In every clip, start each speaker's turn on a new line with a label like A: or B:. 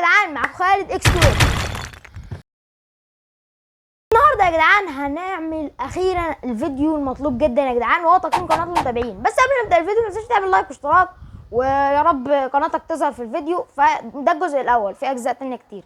A: جدعان معاكم خالد اكس 2. النهارده يا جدعان هنعمل اخيرا الفيديو المطلوب جدا يا جدعان، وهو تقييم قناه المتابعين. بس قبل ما نبدا الفيديو متنساش تعمل لايك واشتراك، ويا رب قناتك تظهر في الفيديو. فده الجزء الاول، في اجزاء تانية كتير.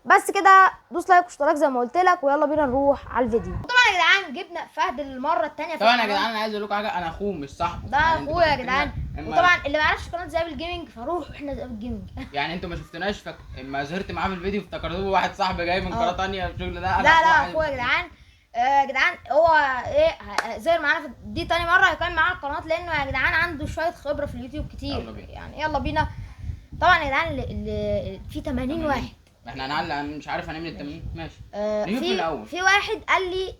A: بس كده دوس لايك واشتراك زي ما قلت لك، ويلا بينا نروح على الفيديو. طبعا يا جدعان جبنا فهد المره الثانيه.
B: طبعا يا جدعان انا عايز اقول لكم حاجه، انا اخوه مش صاحبه،
A: ده
B: يعني
A: اخويا يا جدعان. وطبعا اللي ما يعرفش قناه ذئاب الجيمنج فروح احنا ذئاب الجيمنج.
B: يعني انتوا ما شفتناش اما ظهرت معاه في الفيديو افتكرتوه واحد صاحبي جاي من قناه ثانيه الشغل ده.
A: لا اخويا يا جدعان. يا جدعان هو ايه ظهر معانا في دي تاني مره هيكون معانا القناه، لانه يا جدعان عنده شويه خبره في اليوتيوب كتير. يعني يلا بينا. طبعا يا جدعان اللي في 80 واحد.
B: احنا هنعلق، مش عارف هنعمل ال 80. ماشي. نشوف
A: في
B: من الاول.
A: في واحد قال لي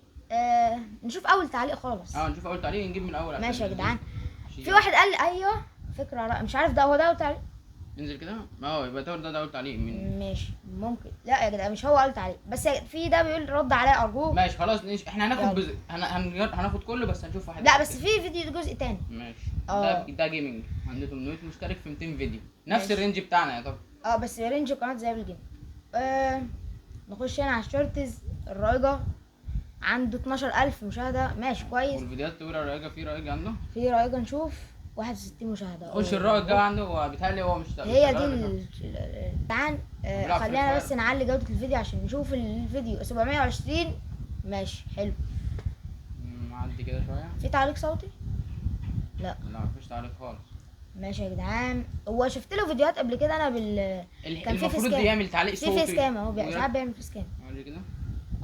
A: نشوف اول تعليق خالص.
B: نشوف اول تعليق، نجيب من الاول.
A: ماشي يا جدعان. في واحد قال لي ايوه فكره، لا مش عارف ده هو ده اول تعليق.
B: انزل كده. يبقى ده اول تعليق من.
A: ماشي ممكن. لا يا جدعان مش هو اول تعليق، بس في ده بيقول رد عليا ارجوك.
B: ماشي خلاص. احنا هناخد هناخد كله، بس هنشوف واحد.
A: لا بس في فيديو جزء تاني.
B: ماشي. ده جيمنج عنده 800 مشترك في 200 فيديو، نفس الرينج بتاعنا يا طب.
A: بس رينج قناه ذئاب الجيمنج. نخش هنا على الشورتز. الرايجة عنده 12000 مشاهدة، ماشي كويس.
B: والفيديوهات الطويلة الرايجة، في رايج عنده؟
A: في رايجة نشوف 61 مشاهدة.
B: خش الرايج ده عنده، بيتهيألي هو مش
A: هي دي تعال. خلينا بس نعلي جودة الفيديو عشان نشوف الفيديو. 720 ماشي حلو.
B: معدي كده شوية.
A: في تعليق صوتي؟ لا
B: مفيش تعليق خالص.
A: ماشي يا جدعان. هو شفت له فيديوهات قبل كده انا
B: كان المفروض يعمل تعليق صوتي.
A: في فيس كام اهو، ساعات بيعمل فيس كام.
B: كده.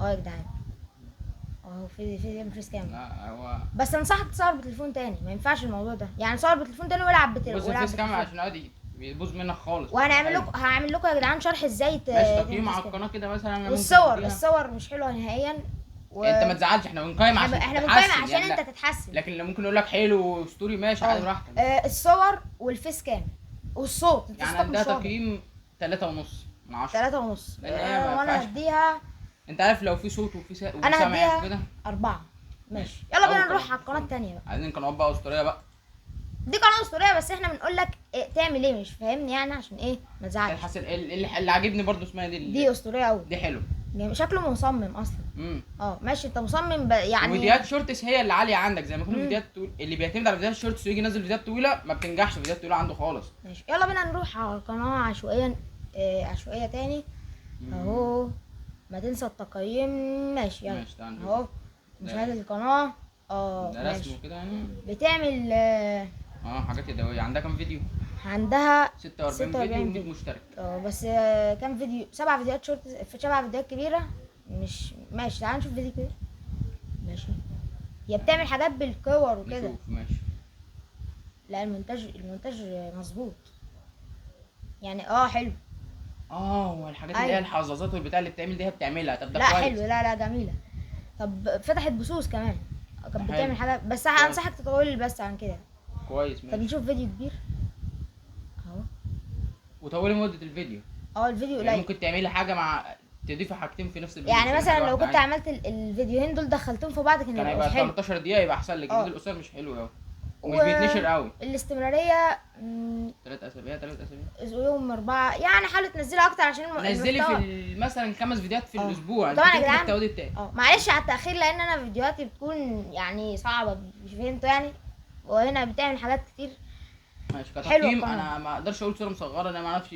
A: يا جدعان اهو في بيعمل فيس كام.
B: لا هو
A: بس انصحك تصور بتليفون تاني، ما ينفعش الموضوع ده. يعني صور بتليفون تاني والعب
B: بص الفيس كام عشان عادي بيبوظ منك خالص.
A: هعمل لكم يا جدعان شرح ازاي
B: ماشي تقييم على القناه كده مثلا.
A: والصور مش حلوه نهائيا.
B: انت ما تزعلش، احنا بنقيم عشان
A: احنا بنقيم عشان يعني انت تتحسن.
B: لكن اللي ممكن نقول لك حلو واسطوري ماشي عادي براحتك.
A: الصور والفيس كام والصوت.
B: يعني ده تقييم 3.5 من 10.
A: 3.5. وانا هديها.
B: انت عارف لو في صوت وفي
A: انا هديها كده 4. ماشي يلا بينا نروح على القناه الثانيه بقى.
B: عايزين قنوات بقى اسطوريه بقى.
A: دي قناه اسطوريه، بس احنا بنقول لك تعمل ايه، مش فاهمني يعني عشان ايه ما تزعلش.
B: حاسس اللي عاجبني برضو اسمها
A: دي اسطوريه قوي.
B: دي حلو.
A: شكله مصمم اصلا. ماشي انت مصمم يعني.
B: وفيديوهات شورتس هي اللي عاليه عندك، زي ما يكون فيديوهات اللي بيعتمد على فيديوهات شورتس ويجي ينزل فيديوهات طويله ما بتنجحش فيديوهات طويله عنده خالص.
A: ماشي يلا بينا نروح على القناه عشوائيا. عشوائيه تاني اهو. ما تنسى التقييم. ماشي يلا اهو مشاهده القناه.
B: ده رسمه كده يعني
A: بتعمل
B: حاجات يدويه. عندها كام فيديو؟
A: عندها
B: 46 فيديو
A: مشترك. بس كام فيديو؟ 7 فيديوهات شورت، 7 فيديوهات كبيره. مش ماشي. تعال نشوف فيديو كبير. ماشي. هي بتعمل حاجات بالكور وكده.
B: ماشي.
A: لا المونتاج مظبوط يعني. حلو.
B: والحاجات اللي هي الحظاظات والبتاع اللي بتعمل دي بتعملها. طب ده
A: لا
B: كويس.
A: حلو. لا جميله. طب فتحت بثوث كمان. كانت بتعمل حاجات، بس انصحك تطول بس عن كده.
B: كويس ماشي.
A: طب نشوف فيديو كبير اهو.
B: وطولي مده الفيديو.
A: الفيديو قليل.
B: يعني ممكن تعملي حاجه مع تضيفي حاجتين في نفس الفيديو.
A: يعني مثلا لو كنت عملت الفيديوهين دول دخلتهم في بعض كان
B: هيبقى 13 دقيقه، يبقى احسن لك. الفيديو القصير مش حلو قوي ومش بيتنشر قوي.
A: الاستمراريه
B: 3 اسابيع.
A: يوم 4 يعني. حاولوا تنزلوا اكتر عشان
B: نزلي في مثلا 5 فيديوهات في الاسبوع.
A: طبعا يا جدعان معلش على التاخير، لان انا فيديوهاتي بتكون يعني صعبه، مش فهمتوا يعني. وهنا بتعمل حاجات كتير.
B: ماشي كتقييم انا ما اقدرش اقول صوره مصغره، انا ما اعرفش.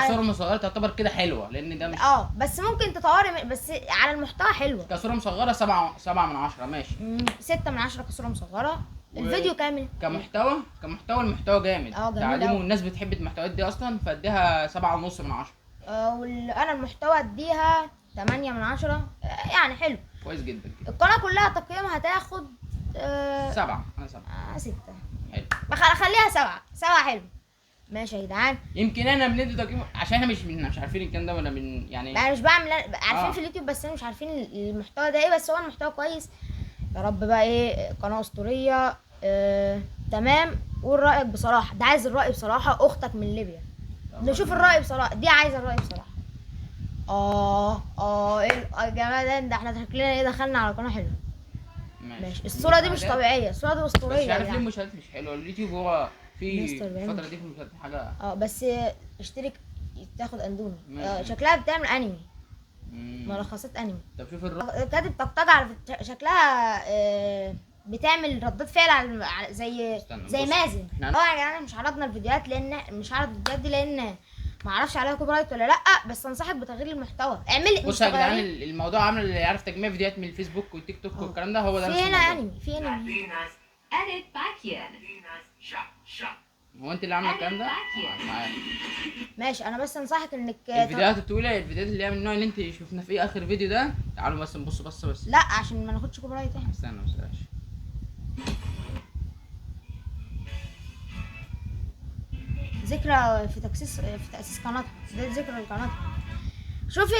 B: صوره مصغره تعتبر كده حلوه، لان ده مش
A: بس ممكن تطوري بس على المحتوى حلوه.
B: كصوره مصغره 7 من 10 ماشي.
A: 6 من 10 كصوره مصغره. الفيديو كامل
B: كمحتوى المحتوى جامد. تعليمه والناس بتحب المحتويات دي اصلا، فاديها 7.5 من 10.
A: انا المحتوى اديها 8 من 10 يعني حلو
B: كويس جدا كده.
A: القناه كلها تقييمها هتاخد
B: 7. انا 7.
A: 6
B: حلو.
A: خليها 7 حلو. ماشي يا جدعان.
B: يمكن انا بندي تقييم عشان احنا مش عارفين الكلام ده ولا يعني
A: انا مش بعمل. عارفين في اليوتيوب بس انا مش عارفين المحتوى ده ايه. بس هو المحتوى كويس يا رب بقى. قناه اسطوريه. تمام. قول رايك بصراحه. ده عايز الراي بصراحه. اختك من ليبيا. نشوف الراي بصراحه. دي عايزه الراي بصراحه. ايه الجمال ده احنا شكلنا دخلنا على قناه حلوه. ماشي. الصوره دي مش طبيعيه. الصوره دي اسطوريه.
B: مش عارف ليه المشاهدات مش حلوه. اليوتيوب هو في الفتره دي في المشاهدات حاجه.
A: بس اشترك تاخد اندومي.
B: ماشي.
A: شكلها بتعمل انمي،
B: مم.
A: ملخصات انمي.
B: طب شوف
A: كاتب طقطقة على شكلها بتعمل ردات فعل زي
B: استنى،
A: زي
B: بص.
A: مازن.
B: احنا
A: يا جدعان مش عرضنا الفيديوهات مش هعرض الفيديوهات دي لان ما اعرفش عليها كوبي رايت ولا لا، بس انصحك بتغيير المحتوى. اعمل
B: بص يا جدعان، الموضوع عامل اللي يعرف تجميع فيديوهات من الفيسبوك والتيك توك والكلام ده، هو ده
A: في
B: نفس
A: هنا
B: الموضوع.
A: انمي، في انمي.
C: edit backyard.
B: هو انت اللي عامله الكلام ده؟ معاك.
A: ماشي، انا بس انصحك انك
B: الفيديوهات الطويله، الفيديوهات اللي هي من النوع اللي انت شفنا فيه اخر فيديو ده، تعالوا بس نبص بس.
A: لا عشان ما ناخدش كوبي رايت احنا.
B: استنى بس بلاش.
A: ذكرى في تأسيس قناتها، ده ذكرى القناة. شوفي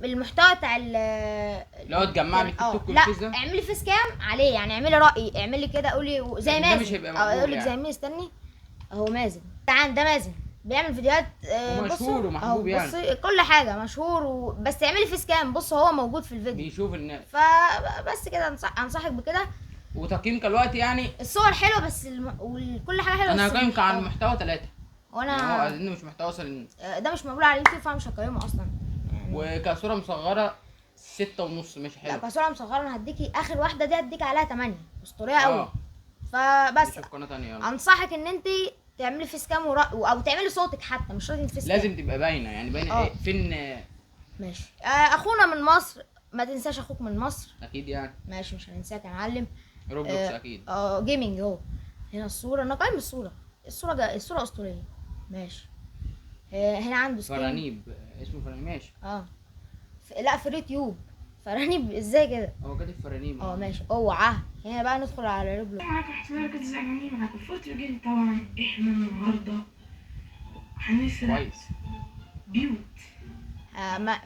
A: المحتوى بتاع
B: اللي هو تجمع لي التيك توك
A: لا
B: والفيس ده.
A: اعملي فيس كام عليه، يعني اعملي رأي، اعملي كده قولي زي
B: ده
A: مازن.
B: مش هيبقى مقبول
A: اقول لك
B: يعني.
A: زي مين، استني اهو مازن. تعال ده مازن بيعمل فيديوهات
B: ومشهور
A: بصوا،
B: ومحبوب يعني.
A: بصي كل حاجة مشهور بس اعملي فيس كام، بص هو موجود في الفيديو.
B: بيشوف الناس.
A: فبس كده انصحك بكده.
B: وتقييم كالوقت يعني.
A: الصور حلوه بس وكل حاجه حلوه.
B: انا
A: بس
B: هقيمك على المحتوى 3.
A: وانا
B: يعني هو عايزين مش محتوى اصلا.
A: ده مش موجود على اليوتيوب فانا مش هقيمه اصلا يعني.
B: وكصوره مصغره 6.5 مش
A: لا
B: حلو.
A: كصوره مصغره انا هديكي اخر واحده دي هديكي عليها 8 اسطوريه قوي. فبس
B: شوف قناه ثانيه يلا.
A: انصحك ان انت تعملي فيس كام او تعملي صوتك حتى، مش لازم فيس كام.
B: لازم تبقى باينه، يعني باينه ايه فين.
A: ماشي. اخونا من مصر، ما تنساش اخوك من مصر.
B: اكيد يعني.
A: ماشي مش هننساك يا معلم.
B: روبلوكس اكيد.
A: جيمنج اهو. هنا الصوره، انا قايم الصوره الصوره اسطوريه. ماشي. هنا عنده سكين.
B: فرانيب، اسمه فرانيب ماشي.
A: لا في اليوتيوب فرانيب ازاي كده؟
B: هو كاتب فرانيب.
A: ماشي. اوعى هنا بقى ندخل على روبلوكس.
C: معاك احتمال كنت زعلانين معاك الفترة دي. طبعا احنا النهاردة هنسرق
B: كويس.
C: بيوت.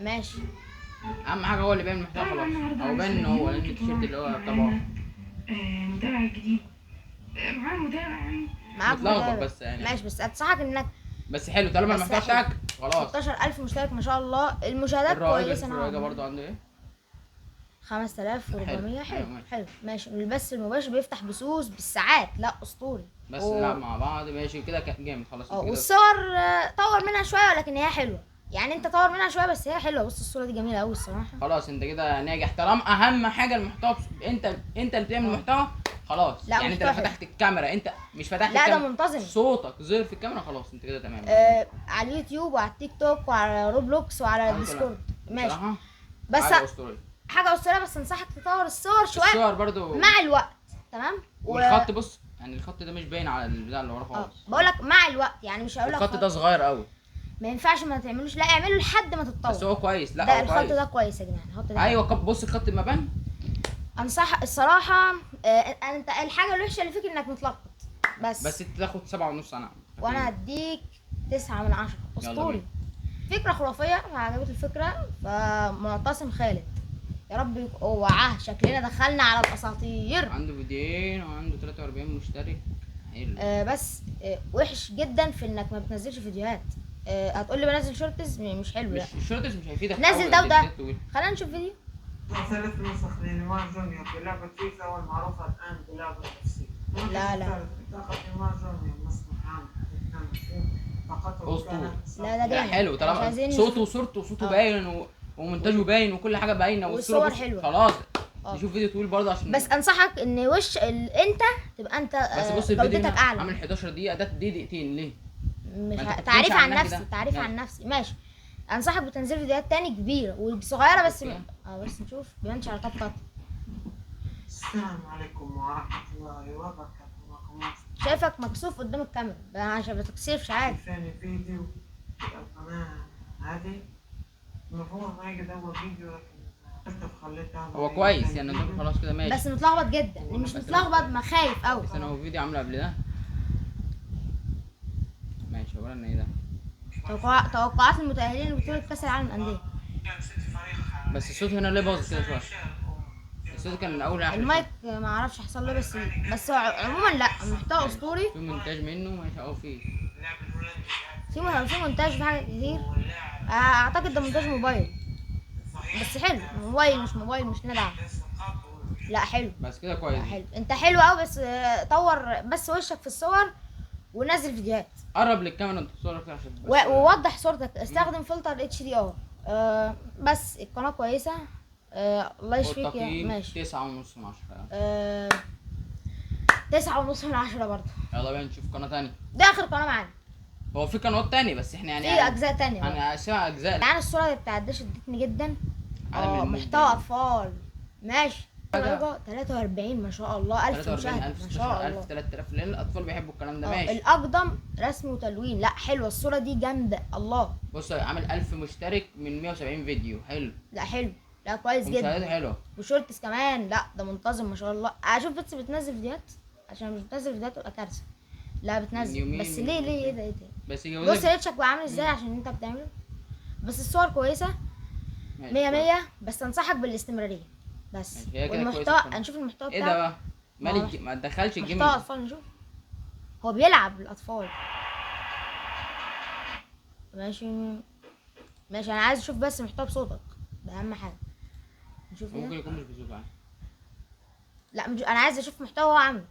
A: ماشي.
B: اهم حاجه هو اللي باين المحتوى خلاص، او باين ان هو لان التيشيرت اللي هو طبعه
C: متابع جديد. معاه متابع يعني.
A: معاك
B: متلخبط
A: متابع.
B: بس يعني.
A: ماشي بس انصحك انك
B: بس حلو طالما
A: بس
B: المحتوى
A: حلو.
B: بتاعك خلاص.
A: 16000 مشترك ما شاء الله، المشاهدات كويسه.
B: الراجل برضه عنده ايه؟
A: 5400.
B: حلو.
A: حلو ماشي. البث المباشر بيفتح بثوث بالساعات، لا اسطوري.
B: بس نلعب مع بعض ماشي كده جامد خلاص كده.
A: والصور طور منها شويه ولكن هي حلوه، يعني انت طور منها شويه بس هي حلوه. بص الصوره دي جميله قوي الصراحه.
B: خلاص انت كده ناجح طالما اهم حاجه المحتوى انت اللي بتعمل المحتوى خلاص.
A: لا
B: يعني انت اللي
A: محتوى
B: فتحت الكاميرا، انت مش فتحت
A: لا
B: الكاميرا.
A: ده منتظم.
B: صوتك ظهر في الكاميرا خلاص انت كده تمام.
A: على اليوتيوب وعلى التيك توك وعلى روبلوكس وعلى الديسكورد. ماشي. بس حاجه اسطوريه، بس انصحك تطور الصور شويه.
B: الصور برضو
A: مع الوقت تمام.
B: والخط بص يعني الخط ده مش باين على البتاع اللي وراه خالص.
A: بقول لك مع الوقت، يعني مش هقول لك
B: الخط ده صغير قوي.
A: ما ينفعش ما تعملوش، لا اعمله لحد ما تتطور.
B: بس هو كويس. لا
A: ده
B: هو
A: الخط
B: كويس.
A: ده كويس يا جدعان، الخط ده
B: ايوه بص الخط ما بان.
A: انصح الصراحه انت الحاجه الوحشه اللي فيك انك متلخبط
B: بس انت تاخد 7.5 انا.
A: وانا هديك 9 من 10 اسطوري. فكره خرافيه، عجبت الفكره. فمعتصم خالد يا رب اوعاه شكلنا دخلنا على الاساطير.
B: عنده فيديوهين وعنده 43 مشترك. حلو.
A: بس وحش جدا في انك ما بتنزلش فيديوهات. هتقول لي بنزل شورتس مش حلو. لا
B: الشورتس مش هيفيدك.
A: نزل ده وده. خلينا نشوف فيديو.
D: 3 نسخ لنيمار جونيور في لعبة فيفا والمعروفة الآن بلعبة FC.
A: لا
D: تاخذ نيمار جونيور مصنع عام 22 فقط.
A: لا ده جامد.
B: حلو طالما صوته وصورته باين ومونتاجه باين وكل حاجه باينه
A: والصور حلوه
B: خلاص. نشوف فيديو طويل برضه عشان
A: بس انصحك ان انت تبقى انت
B: بس بص الفيديو
A: جودتك اعلى.
B: عامل 11 دقيقه، ده دقيقتين ليه؟
A: مش تعريف عن نفسي، تعريف عن نفسي. ماشي. انصحك بتنزيل فيديوهات تاني كبيره وصغيره بس بس نشوف بيبانش على طبطات.
D: السلام عليكم ورحمة الله وبركاته.
A: شايفك مكسوف قدام الكاميرا عشان ما تكسفش عادي.
D: ثاني فيديو في القناة هذه المفروض ما يجي أول فيديو لكن خليته.
B: هو كويس يعني خلاص كده ماشي.
A: بس متلخبط جدا، اللي مش متلخبط ما خايف قوي.
B: بس انا هو فيديو عامله قبل ده ماشي. ورانا ايه ده؟
A: توقعات المتأهلين لبطولة كأس العالم للأندية.
B: بس الصوت هنا ليه باظ كده شويه؟ الصوت كان من اول
A: المايك ما اعرفش حصل له بس عموما لا المحتوى اسطوري.
B: في مونتاج منه ماشي.
A: في مونتاج في حاجات كتير. اعتقد ده مونتاج موبايل بس حلو. موبايل مش ندعم. لا حلو
B: بس كده كويس.
A: حلو انت حلو قوي بس طور بس وشك في الصور ونزل فيديوهات
B: قرب للكاميرا انت تصورك كده عشان بس.
A: ووضح صورتك، استخدم فلتر اتش دي ار. بس القناه كويسه. الله يشفيك يا
B: والتقييم
A: ماشي.
B: 9.5 من 10.
A: 9.5 من 10 برضه.
B: يلا بينا نشوف قناه تانية.
A: ده اخر قناه معانا،
B: هو في قنوات تانية بس احنا يعني
A: في اجزاء تانية برضه.
B: انا اسمع اجزاء.
A: يعني الصوره بتاعت ده شدتني جدا.
B: عالم الموت
A: محتوى
B: ده.
A: اطفال ماشي.
B: حاجة.
A: درجة 43 ما شاء الله، 1000 مشاهد
B: 43000
A: ما شاء
B: 16000
A: الله.
B: 3000 لان الاطفال بيحبوا الكلام ده. ماشي.
A: الاقدم رسم وتلوين، لا حلوه الصوره دي جامده. الله،
B: بص عامل 1000 مشترك من 170 فيديو. حلو.
A: لا حلو، لا كويس
B: ومشاهدات
A: جدا.
B: حلوه.
A: وشورتس كمان، لا ده منتظم ما شاء الله. اشوف بس بتنزل فيديوهات، عشان مش بتنزل فيديوهات تبقى كارثه. لا بتنزل
B: يومين
A: بس ليه ايه ده ايه ده.
B: بس
A: بص
B: جوزك
A: ريتشك بقى عامل ازاي عشان انت بتعمله. بس الصور كويسه
B: ماشي.
A: 100 100. بس انصحك بالاستمراريه بس.
B: ماشي، هي كده
A: والمحتوى
B: كويسة.
A: هنشوف المحتوى
B: ايه ده
A: بتاعه.
B: بقى؟ مالك ما تدخلش الجيم.
A: محتوى اطفال نشوف. هو بيلعب الاطفال. ماشي ماشي، انا عايز اشوف بس محتوى بصوتك، ده اهم حاجه. نشوف
B: ممكن
A: كده.
B: يكون مش بيشوف يعني.
A: لا مش... انا عايز اشوف محتوى هو عامله.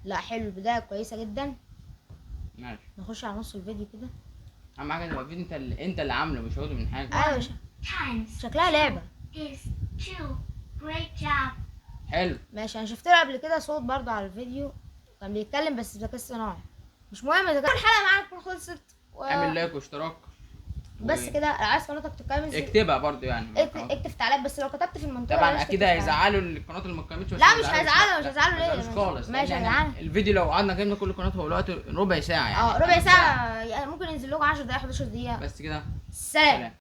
A: لا حلو، البدايه كويسه جدا.
B: ماشي.
A: نخش على نص الفيديو كده.
B: اهم حاجه تبقى الفيديو انت اللي عامله مش واخده من حاجه.
A: ايوه
E: times
A: شكلها لعبه.
E: is 2. Great job.
B: حلو.
A: ماشي، انا شفت له قبل كده صوت برضو على الفيديو، كان بيتكلم بس بذكاء اصطناعي. مش مهم اذا كان الحلقه معاك تكون خلصت
B: اعمل لايك واشتراك.
A: بس كده. لو عايز قناتك تتكلم
B: اكتبها برضو يعني.
A: اكتب في تعليقات، بس لو كتبت في المنطقه
B: طبعا
A: بلاش
B: اكيد
A: تكتب في تعليق.
B: هيزعلوا القناه اللي ما اتكلمتش. بس
A: لا
B: ما
A: مش
B: يزعلوش.
A: هيزعلوا، مش
B: لا،
A: هيزعلوا
B: ما
A: ليه؟
B: يزعلوش خالص.
A: ماشي
B: لأن
A: يا
B: احنا
A: جدعان.
B: الفيديو لو قعدنا جبنا كل قناه هو الوقت ربع ساعه يعني.
A: ربع ساعه يعني، ممكن ينزل لكم 10 دقايق 11 دقيقه.
B: بس كده.
A: سلام.